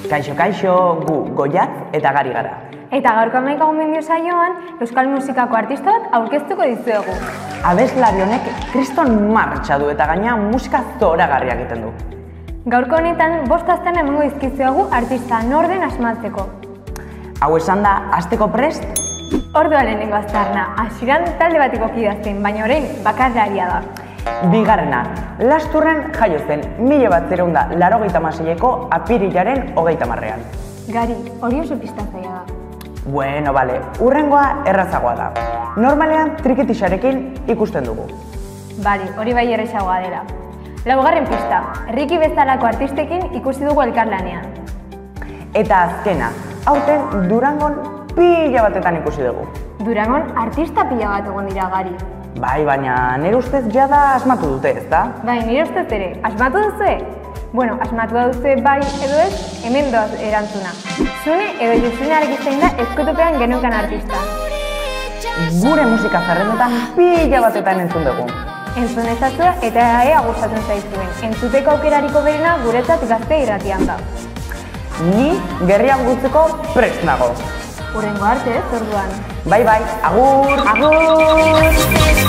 Kaixo, kaixo, gu Goiatz eta Gari gara. Eta gaurko hamaika gomendio saioan, euskal musikako artista bat aurkeztuko dizuegu. Abeslari honek kriston martxa du eta gaina musika zoragarria egiten du. Gaurko honetan, 5 aztena emango dizkizuegu artista nor den asmatzeko. Hau esan da, hasteko prest? Orduan lehenengo aztarna, hasieran talde bateko kidea zen, baina orain bakarlaria da. Bigarrena, Lasturren jaio zen 1986ko apirilaren 30-ean. Gari, hori oso pistatzaia da. Bueno, bale, hurrengoa errazagoa da. Normalean trikitisarekin ikusten dugu. Bale, hori bai errazagoa dela. Laugarren pista, Ricky bezalako artistekin ikusi dugu elkarlanean. Eta azkena, aurten Durangon pila batetan ikusi dugu. Durangon artista pila bat egon dira, Gari. Bai, baina nire ustez jada asmatu dute, ezta? Bai, nire ustez ere, asmatu duzue? Bueno, asmatu duzue bai edo ez, hemen doaz erantzuna. Zune edo Josunearekin zein da ezkutupean geneukan artista. Gure musika zerrendetan pila batetan entzun dugu. Entzun ezazua eta ea gustatzen zaizuen. Entzuteko aukerariko berena guretzat Gazte irratian da. Ni gerrian gutzeko prest nago. Hurrengo arte ez, orduan. Bai, agur! Agur!